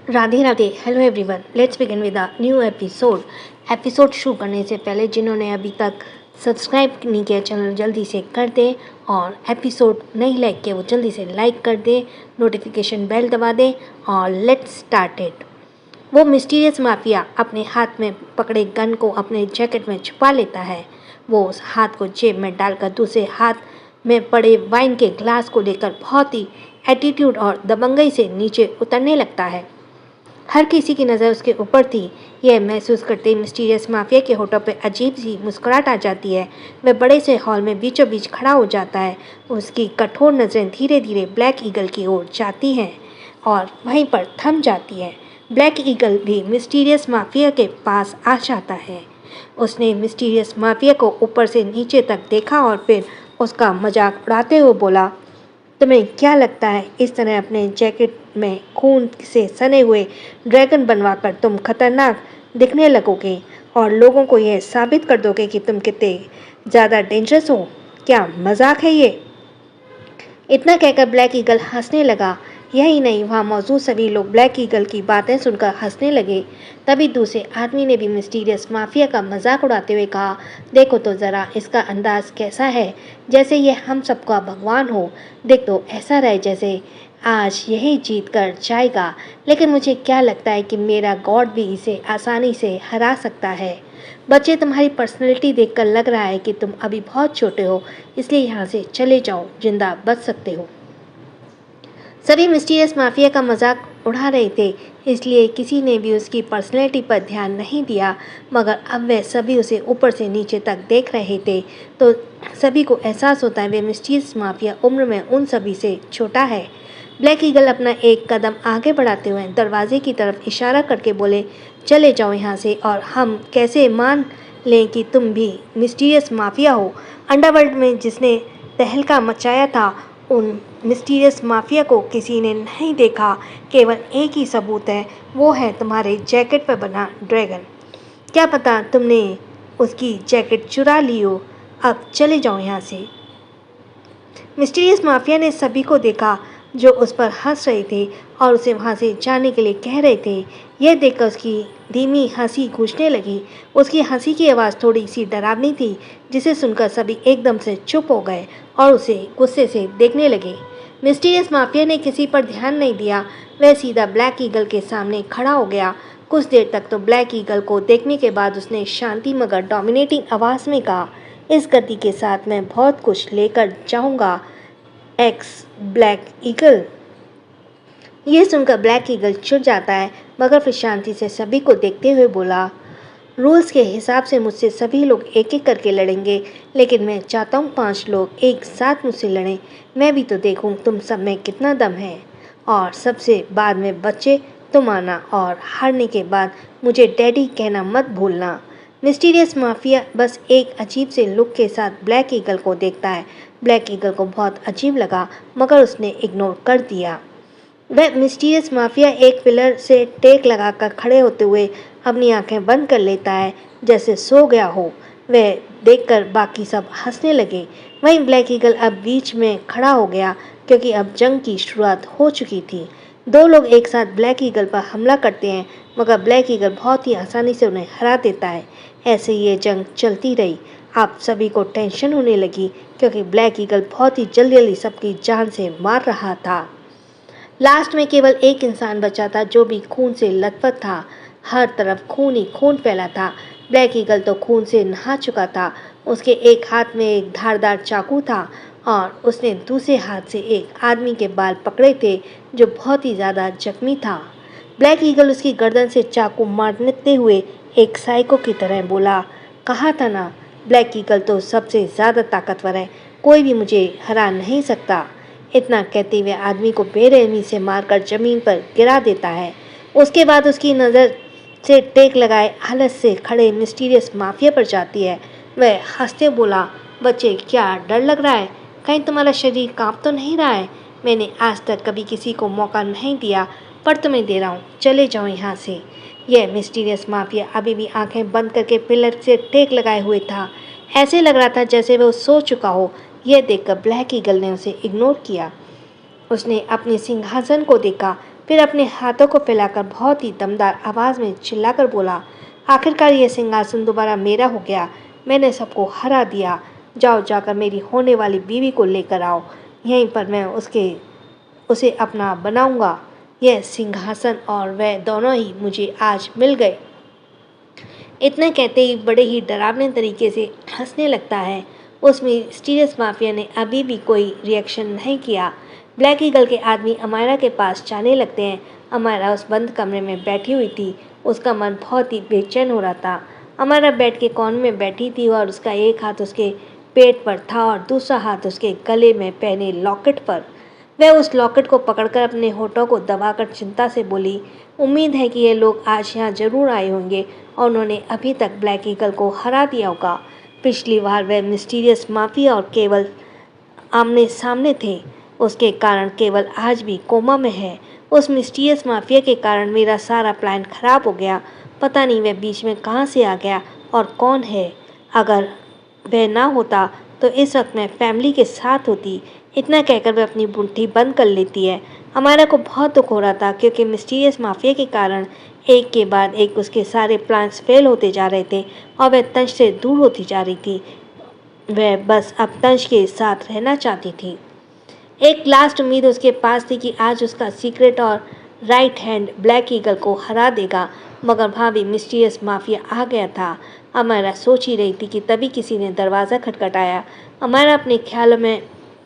Radhe Radhe. Hello everyone, let's begin with a new episode शुरू करने से पहले जिन्होंने अभी तक सब्सक्राइब नहीं किया चैनल जल्दी से कर दें, और एपिसोड नहीं लाइक किया वो जल्दी से लाइक कर दें, नोटिफिकेशन बेल दबा दें और लेट्स स्टार्ट इट। वो मिस्टीरियस माफिया अपने हाथ में पकड़े गन को अपने जैकेट में छुपा लेता है। वो उस हाथ को जेब में डालकर दूसरे हाथ में पड़े वाइन के ग्लास को लेकर बहुत ही एटीट्यूड और दबंगई से नीचे उतरने लगता है। हर किसी की नज़र उसके ऊपर थी। यह महसूस करते ही मिस्टीरियस माफिया के होठों पर अजीब सी मुस्कुराहट आ जाती है। वह बड़े से हॉल में बीचों बीच खड़ा हो जाता है। उसकी कठोर नज़रें धीरे धीरे ब्लैक ईगल की ओर जाती हैं और वहीं पर थम जाती है। ब्लैक ईगल भी मिस्टीरियस माफिया के पास आ जाता है। उसने मिस्टीरियस माफिया को ऊपर से नीचे तक देखा और फिर उसका मजाक उड़ाते हुए बोला, तुम्हें क्या लगता है इस तरह अपने जैकेट में खून से सने हुए ड्रैगन बनवाकर तुम खतरनाक दिखने लगोगे और लोगों को यह साबित कर दोगे कि तुम कितने ज़्यादा डेंजरस हो? क्या मजाक है ये? इतना कहकर ब्लैक ईगल हंसने लगा। यही नहीं, वहाँ मौजूद सभी लोग ब्लैक ईगल की बातें सुनकर हंसने लगे। तभी दूसरे आदमी ने भी मिस्टीरियस माफिया का मजाक उड़ाते हुए कहा, देखो तो ज़रा इसका अंदाज कैसा है, जैसे ये हम सबका भगवान हो। देख तो ऐसा रहे जैसे आज यही जीत कर जाएगा, लेकिन मुझे क्या लगता है कि मेरा गॉड भी इसे आसानी से हरा सकता है। बच्चे, तुम्हारी पर्सनैलिटी देखकर लग रहा है कि तुम अभी बहुत छोटे हो, इसलिए यहाँ से चले जाओ, जिंदा बच सकते हो। सभी मिस्टीरियस माफिया का मजाक उड़ा रहे थे, इसलिए किसी ने भी उसकी पर्सनैलिटी पर ध्यान नहीं दिया। मगर अब वे सभी उसे ऊपर से नीचे तक देख रहे थे, तो सभी को एहसास होता है वे मिस्टीरियस माफिया उम्र में उन सभी से छोटा है। ब्लैक ईगल अपना एक कदम आगे बढ़ाते हुए दरवाजे की तरफ इशारा करके बोले, चले जाओ यहाँ से, और हम कैसे मान लें कि तुम भी मिस्टीरियस माफिया हो? अंडरवर्ल्ड में जिसने तहलका मचाया था, उन मिस्टीरियस माफिया को किसी ने नहीं देखा। केवल एक ही सबूत है, वो है तुम्हारे जैकेट पर बना ड्रैगन। क्या पता तुमने उसकी जैकेट चुरा ली हो। अब चले जाओ यहाँ से। मिस्टीरियस माफिया ने सभी को देखा जो उस पर हंस रहे थे और उसे वहाँ से जाने के लिए कह रहे थे। यह देखकर उसकी धीमी हंसी गूंजने लगी। उसकी हंसी की आवाज़ थोड़ी सी डरावनी थी, जिसे सुनकर सभी एकदम से चुप हो गए और उसे गुस्से से देखने लगे। मिस्टीरियस माफिया ने किसी पर ध्यान नहीं दिया। वह सीधा ब्लैक ईगल के सामने खड़ा हो गया। कुछ देर तक तो ब्लैक ईगल को देखने के बाद उसने शांति मगर डोमिनेटिंग आवाज़ में कहा, इस गति के साथ मैं बहुत कुछ लेकर जाऊंगा एक्स ब्लैक ईगल। ये सुनकर ब्लैक ईगल चिढ़ जाता है, मगर फिर शांति से सभी को देखते हुए बोला, रूल्स के हिसाब से मुझसे सभी लोग एक एक करके लड़ेंगे, लेकिन मैं चाहता हूँ 5 लोग एक साथ मुझसे लड़ें। मैं भी तो देखूँ तुम सब में कितना दम है। और सबसे बाद में बच्चे तुम आना, और हारने के बाद मुझे डैडी कहना मत भूलना। मिस्टीरियस माफिया बस एक अजीब से लुक के साथ ब्लैक ईगल को देखता है। ब्लैक ईगल को बहुत अजीब लगा, मगर उसने इग्नोर कर दिया। वह मिस्टीरियस माफिया एक पिलर से टेक लगाकर खड़े होते हुए अपनी आंखें बंद कर लेता है, जैसे सो गया हो। वह देखकर बाकी सब हंसने लगे। वहीं ब्लैक ईगल अब बीच में खड़ा हो गया, क्योंकि अब जंग की शुरुआत हो चुकी थी। 2 लोग एक साथ ब्लैक ईगल पर हमला करते हैं, मगर ब्लैक ईगल बहुत ही आसानी से उन्हें हरा देता है। ऐसे ये जंग चलती रही। आप सभी को टेंशन होने लगी, क्योंकि ब्लैक ईगल बहुत ही जल्दी जल्दी सबकी जान से मार रहा था। लास्ट में केवल एक इंसान बचा था, जो भी खून से लथपथ था। हर तरफ खून ही खून फैला था। ब्लैक ईगल तो खून से नहा चुका था। उसके एक हाथ में एक धारदार चाकू था और उसने दूसरे हाथ से एक आदमी के बाल पकड़े थे, जो बहुत ही ज़्यादा जख्मी था। ब्लैक ईगल उसकी गर्दन से चाकू मारते हुए एक साइको की तरह बोला, कहा था ना, ब्लैक ईगल तो सबसे ज़्यादा ताकतवर है, कोई भी मुझे हरा नहीं सकता। इतना कहते हुए आदमी को बेरहमी से मारकर ज़मीन पर गिरा देता है। उसके बाद उसकी नज़र से टेक लगाए आलस से खड़े मिस्टीरियस माफिया पर जाती है। वह हंसते बोला, बच्चे, क्या डर लग रहा है? कहीं तुम्हारा शरीर कांप तो नहीं रहा है? मैंने आज तक कभी किसी को मौका नहीं दिया, पर तुम्हें दे रहा हूँ, चले जाओ यहाँ से। यह मिस्टीरियस माफिया अभी भी आंखें बंद करके पिलर से टेक लगाए हुए था। ऐसे लग रहा था जैसे वह सो चुका हो। यह देखकर ब्लैक ईगल ने उसे इग्नोर किया। उसने अपने सिंहासन को देखा, फिर अपने हाथों को फैलाकर बहुत ही दमदार आवाज़ में चिल्लाकर बोला, आखिरकार ये सिंहासन दोबारा मेरा हो गया। मैंने सबको हरा दिया। जाओ जाकर मेरी होने वाली बीवी को लेकर आओ। यहीं पर मैं उसे अपना बनाऊंगा। यह सिंहासन और वह दोनों ही मुझे आज मिल गए। इतना कहते ही बड़े ही डरावने तरीके से हंसने लगता है। उस मिस्टीरियस माफिया ने अभी भी कोई रिएक्शन नहीं किया। ब्लैक ईगल के आदमी अमायरा के पास जाने लगते हैं। अमायरा उस बंद कमरे में बैठी हुई थी। उसका मन बहुत ही बेचैन हो रहा था। अमायरा बेड के कोने में बैठी थी और उसका एक हाथ उसके पेट पर था और दूसरा हाथ उसके गले में पहने लॉकेट पर। वह उस लॉकेट को पकड़कर अपने होठों को दबाकर चिंता से बोली, उम्मीद है कि ये लोग आज यहाँ जरूर आए होंगे और उन्होंने अभी तक ब्लैक ईगल को हरा दिया होगा। पिछली बार वह मिस्टीरियस माफिया और केवल आमने सामने थे। उसके कारण केवल आज भी कोमा में है। उस मिस्टीरियस माफिया के कारण मेरा सारा प्लान खराब हो गया। पता नहीं वह बीच में कहाँ से आ गया और कौन है। अगर वह ना होता तो इस वक्त मैं फैमिली के साथ होती। इतना कहकर वह अपनी मुट्ठी बंद कर लेती है। हमारा को बहुत दुख हो रहा था क्योंकि मिस्टीरियस माफिया के कारण एक के बाद एक उसके सारे प्लान्स फेल होते जा रहे थे और वह तंज से दूर होती जा रही थी। वह बस अब तंज के साथ रहना चाहती थी। एक लास्ट उम्मीद उसके पास थी कि आज उसका सीक्रेट और राइट हैंड ब्लैक ईगल को हरा देगा, मगर भाभी मिस्टीरियस माफिया आ गया था। अमायरा सोच ही रही थी कि तभी किसी ने दरवाज़ा खटखटाया। अमायरा अपने ख्यालों में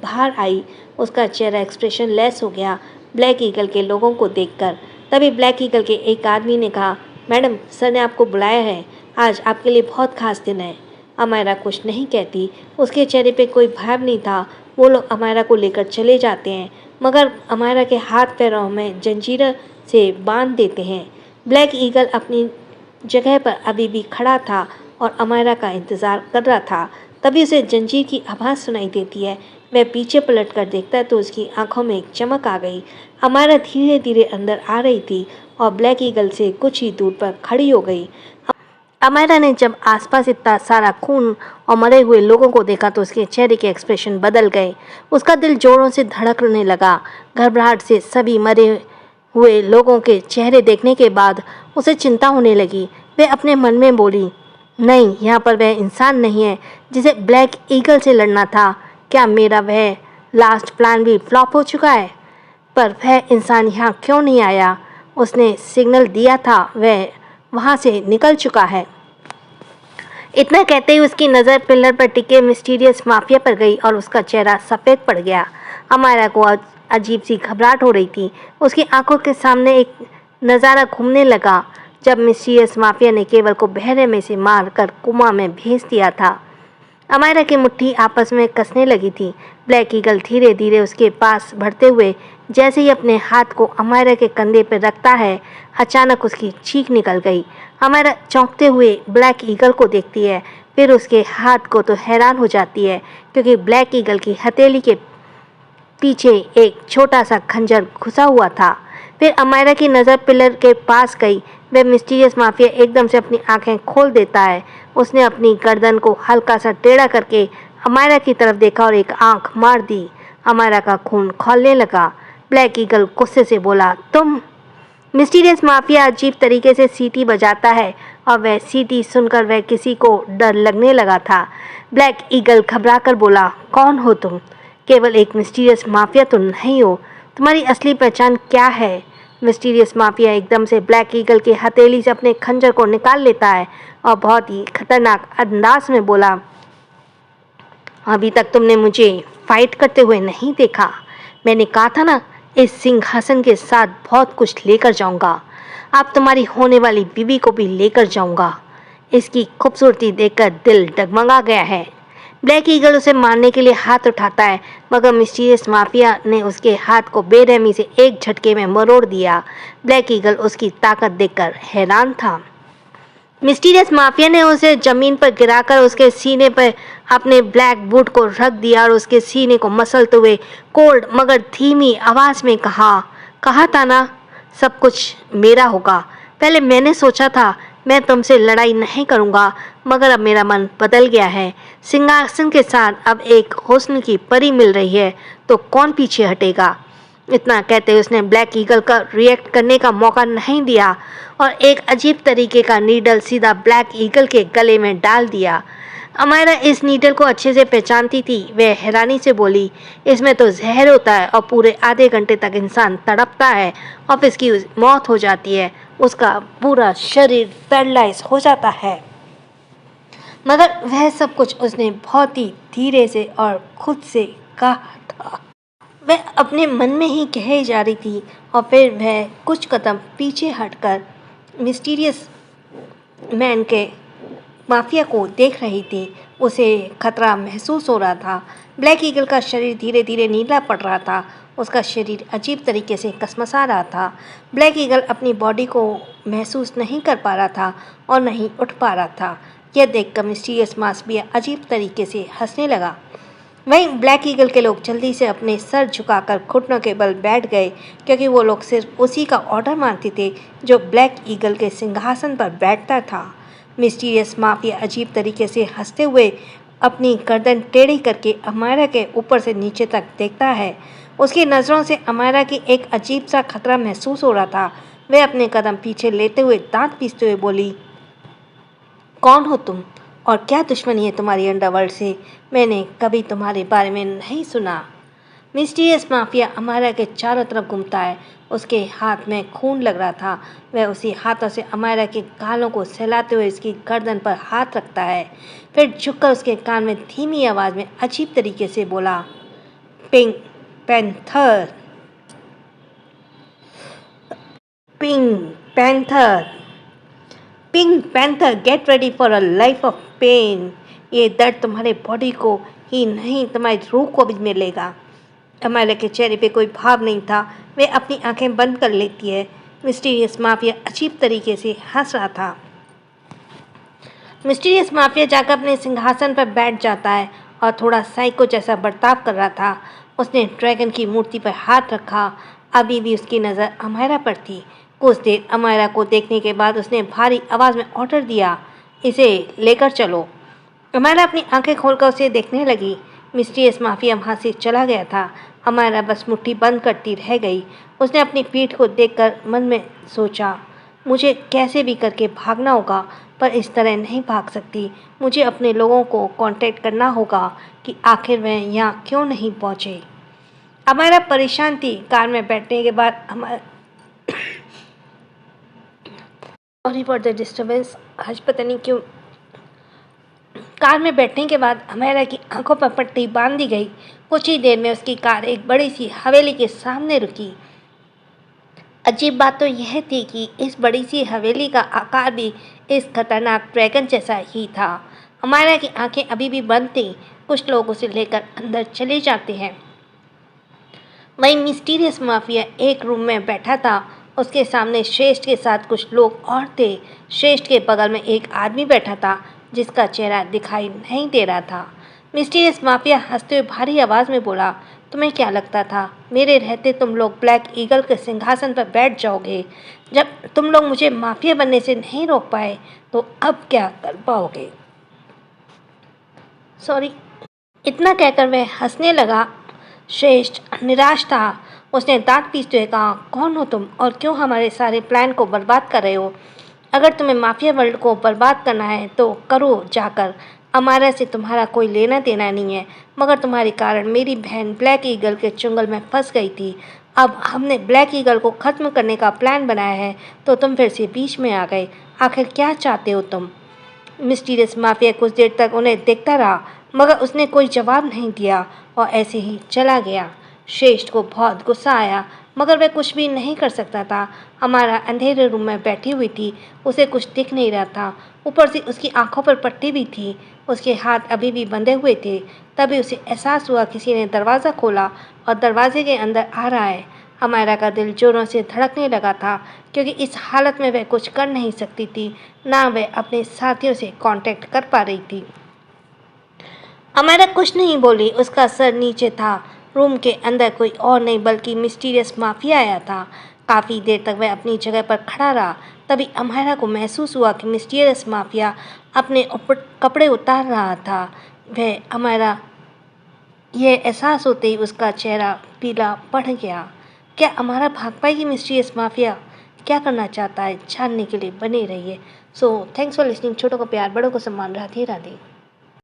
बाहर आई। उसका चेहरा एक्सप्रेशन लेस हो गया ब्लैक ईगल के लोगों को देखकर। तभी ब्लैक ईगल के एक आदमी ने कहा, मैडम, सर ने आपको बुलाया है। आज आपके लिए बहुत खास दिन है। अमायरा कुछ नहीं कहती। उसके चेहरे पे कोई भाव नहीं था। वो लोग अमायरा को लेकर चले जाते हैं, मगर अमायरा के हाथ पैरों में जंजीर से बांध देते हैं। ब्लैक ईगल अपनी जगह पर अभी भी खड़ा था और अमायरा का इंतज़ार कर रहा था। तभी उसे जंजीर की आवाज़ सुनाई देती है। वह पीछे पलट कर देखता है तो उसकी आंखों में एक चमक आ गई। अमायरा धीरे धीरे अंदर आ रही थी और ब्लैक ईगल से कुछ ही दूर पर खड़ी हो गई। अमायरा ने जब आसपास इतना सारा खून और मरे हुए लोगों को देखा तो उसके चेहरे के एक्सप्रेशन बदल गए। उसका दिल जोरों से धड़कने लगा। घबराहट से सभी मरे हुए लोगों के चेहरे देखने के बाद उसे चिंता होने लगी। वह अपने मन में बोली, नहीं, यहाँ पर वह इंसान नहीं है जिसे ब्लैक ईगल से लड़ना था। क्या मेरा वह लास्ट प्लान भी फ्लॉप हो चुका है? पर वह इंसान यहाँ क्यों नहीं आया? उसने सिग्नल दिया था, वह वहाँ से निकल चुका है। इतना कहते ही उसकी नज़र पिलर पर टिके मिस्टीरियस माफिया पर गई और उसका चेहरा सफ़ेद पड़ गया। अमायरा को अजीब सी घबराहट हो रही थी। उसकी आंखों के सामने एक नज़ारा घूमने लगा जब मिस्टीरियस माफिया ने केवल को बहरे में से मार कर कोमा में भेज दिया था। अमायरा की मुट्ठी आपस में कसने लगी थी। ब्लैक ईगल धीरे धीरे उसके पास बढ़ते हुए जैसे ही अपने हाथ को अमायरा के कंधे पर रखता है, अचानक उसकी चीख निकल गई। अमायरा चौंकते हुए ब्लैक ईगल को देखती है, फिर उसके हाथ को तो हैरान हो जाती है क्योंकि ब्लैक ईगल की हथेली के पीछे एक छोटा सा खंजर घुसा हुआ था। फिर अमायरा की नज़र पिलर के पास गई। वह मिस्टीरियस माफिया एकदम से अपनी आंखें खोल देता है। उसने अपनी गर्दन को हल्का सा टेढ़ा करके अमायरा की तरफ देखा और एक आंख मार दी। अमायरा का खून खौलने लगा। ब्लैक ईगल गुस्से से बोला, तुम? मिस्टीरियस माफिया अजीब तरीके से सीटी बजाता है और वह सीटी सुनकर वह किसी को डर लगने लगा था। ब्लैक ईगल घबरा कर बोला, कौन हो तुम? केवल एक मिस्टीरियस माफिया तो नहीं हो। तुम्हारी असली पहचान क्या है? मिस्टीरियस माफिया एकदम से ब्लैक ईगल के हथेली से अपने खंजर को निकाल लेता है और बहुत ही खतरनाक अंदाज में बोला, अभी तक तुमने मुझे फाइट करते हुए नहीं देखा। मैंने कहा था ना, इस सिंहासन के साथ बहुत कुछ लेकर जाऊंगा। अब तुम्हारी होने वाली बीवी को भी लेकर जाऊंगा। इसकी खूबसूरती देखकर दिल डगमगा गया है। ब्लैक ईगल उसे मारने के लिए हाथ उठाता है, मगर मिस्टीरियस माफिया ने उसके हाथ को बेरहमी से एक झटके में मरोड़ दिया। ब्लैक ईगल उसकी ताकत देखकर हैरान था। मिस्टीरियस माफिया ने उसे जमीन पर गिराकर उसके सीने पर अपने ब्लैक बूट को रख दिया और उसके सीने को मसलते हुए कोल्ड मगर धीमी आवाज़ में कहा था ना, सब कुछ मेरा होगा। पहले मैंने सोचा था मैं तुमसे लड़ाई नहीं करूंगा, मगर अब मेरा मन बदल गया है। सिंहासन के साथ अब एक हुस्न की परी मिल रही है तो कौन पीछे हटेगा? इतना कहते उसने ब्लैक ईगल का रिएक्ट करने का मौका नहीं दिया और एक अजीब तरीके का नीडल सीधा ब्लैक ईगल के गले में डाल दिया। अमायरा इस नीडल को अच्छे से पहचानती थी। वह हैरानी से बोली, इसमें तो जहर होता है और पूरे आधे घंटे तक इंसान तड़पता है और फिर इसकी मौत हो जाती है, उसका पूरा शरीर पैरालाइज हो जाता है। मगर वह सब कुछ उसने बहुत ही धीरे से और खुद से कहा था। वह अपने मन में ही कहे जा रही थी और फिर वह कुछ कदम पीछे हटकर मिस्टीरियस मैन के माफिया को देख रही थी। उसे खतरा महसूस हो रहा था। ब्लैक ईगल का शरीर धीरे धीरे नीला पड़ रहा था। उसका शरीर अजीब तरीके से कसमसा रहा था। ब्लैक ईगल अपनी बॉडी को महसूस नहीं कर पा रहा था और नहीं उठ पा रहा था। यह देखकर मिस्टीरियस माफिया अजीब तरीके से हंसने लगा। वहीं ब्लैक ईगल के लोग जल्दी से अपने सर झुकाकर घुटनों के बल बैठ गए, क्योंकि वो लोग सिर्फ उसी का ऑर्डर मानते थे जो ब्लैक ईगल के सिंहासन पर बैठता था। मिस्टीरियस माफिया अजीब तरीके से हंसते हुए अपनी गर्दन टेढ़ी करके अमायरा के ऊपर से नीचे तक देखता है। उसकी नज़रों से अमायरा की एक अजीब सा खतरा महसूस हो रहा था। वह अपने कदम पीछे लेते हुए दांत पीसते हुए बोली, कौन हो तुम और क्या दुश्मनी है तुम्हारी अंडरवर्ल्ड से? मैंने कभी तुम्हारे बारे में नहीं सुना। मिस्टीरियस माफिया अमायरा के चारों तरफ घूमता है। उसके हाथ में खून लग रहा था। वह उसी हाथों से अमायरा के गालों को सहलाते हुए उसकी गर्दन पर हाथ रखता है। फिर झुककर उसके कान में धीमी आवाज़ में अजीब तरीके से बोला, pink panther, pink panther, pink panther, get ready for a life of pain. ये दर्द तुम्हारे बॉडी को ही नहीं, तुम्हारी रूह को भी मिलेगा। अमायरा के चेहरे पे कोई भाव नहीं था। वह अपनी आंखें बंद कर लेती है। मिस्टीरियस माफिया अजीब तरीके से हंस रहा था। मिस्टीरियस माफिया जाकर अपने सिंहासन पर बैठ जाता है और थोड़ा साइको जैसा बर्ताव कर रहा था। उसने ड्रैगन की मूर्ति पर हाथ रखा। अभी भी उसकी नज़र अमायरा पर थी। कुछ देर अमायरा को देखने के बाद उसने भारी आवाज़ में ऑर्डर दिया, इसे लेकर चलो। अमायरा अपनी आंखें खोलकर उसे देखने लगी। मिस्टीरियस माफिया वहाँ से चला गया था। अमायरा बस मुट्ठी बंद करती रह गई। उसने अपनी पीठ को देखकर मन में सोचा, मुझे कैसे भी करके भागना होगा, पर इस तरह नहीं भाग सकती। मुझे अपने लोगों को कांटेक्ट करना होगा कि आखिर वह यहाँ क्यों नहीं पहुँचे। अमायरा परेशान थी। कार में बैठने के बाद सॉरी फॉर द डिस्टर्बेंस। आज पता नहीं क्यों कार में बैठने के बाद अमायरा की आंखों पर पट्टी बांध दी गई। कुछ ही देर में उसकी कार एक बड़ी सी हवेली के सामने रुकी। अजीब बात तो यह थी कि इस बड़ी सी हवेली का आकार भी इस खतरनाक ड्रैगन जैसा ही था। अमायरा की आंखें अभी भी बंद थीं। कुछ लोग उसे लेकर अंदर चले जाते हैं। वहीं मिस्टीरियस माफिया एक रूम में बैठा था। उसके सामने श्रेष्ठ के साथ कुछ लोग और थे। श्रेष्ठ के बगल में एक आदमी बैठा था जिसका चेहरा दिखाई नहीं दे रहा था। मिस्टीरियस माफिया हंसते हुए भारी आवाज़ में बोला, तुम्हें क्या लगता था मेरे रहते तुम लोग ब्लैक ईगल के सिंहासन पर बैठ जाओगे? जब तुम लोग मुझे माफिया बनने से नहीं रोक पाए तो अब क्या कर पाओगे? सॉरी। इतना कहकर वह हंसने लगा। श्रेष्ठ निराश था। उसने दांत पीसते हुए कहा, कौन हो तुम और क्यों हमारे सारे प्लान को बर्बाद कर रहे हो? अगर तुम्हें माफिया वर्ल्ड को बर्बाद करना है तो करो जाकर। अमायरा से तुम्हारा कोई लेना देना नहीं है, मगर तुम्हारे कारण मेरी बहन ब्लैक ईगल के चुंगल में फंस गई थी। अब हमने ब्लैक ईगल को ख़त्म करने का प्लान बनाया है तो तुम फिर से बीच में आ गए। आखिर क्या चाहते हो तुम? मिस्टीरियस माफिया कुछ देर तक उन्हें देखता रहा, मगर उसने कोई जवाब नहीं दिया और ऐसे ही चला गया। श्रेष्ठ को बहुत गुस्सा आया, मगर वह कुछ भी नहीं कर सकता था। हमारा अंधेरे रूम में बैठी हुई थी। उसे कुछ दिख नहीं रहा था। ऊपर से उसकी आंखों पर पट्टी भी थी। उसके हाथ अभी भी बंधे हुए थे। तभी उसे एहसास हुआ किसी ने दरवाज़ा खोला और दरवाजे के अंदर आ रहा है। हमारा का दिल जोरों से धड़कने लगा था, क्योंकि इस हालत में वह कुछ कर नहीं सकती थी, ना वह अपने साथियों से कांटेक्ट कर पा रही थी। हमारा कुछ नहीं बोली। उसका सर नीचे था। रूम के अंदर कोई और नहीं बल्कि मिस्टीरियस माफिया आया था। काफ़ी देर तक वह अपनी जगह पर खड़ा रहा। तभी अमायरा को महसूस हुआ कि मिस्टीरियस माफिया अपने ऊपर कपड़े उतार रहा था। वह अमायरा यह एहसास होते ही उसका चेहरा पीला पड़ गया। क्या हमारा भाग पाएगी मिस्टीरियस माफिया? क्या करना चाहता है जानने के लिए बने रहिए। So thanks for listening. छोटों को प्यार, बड़ों को सम्मान। राधे राधे।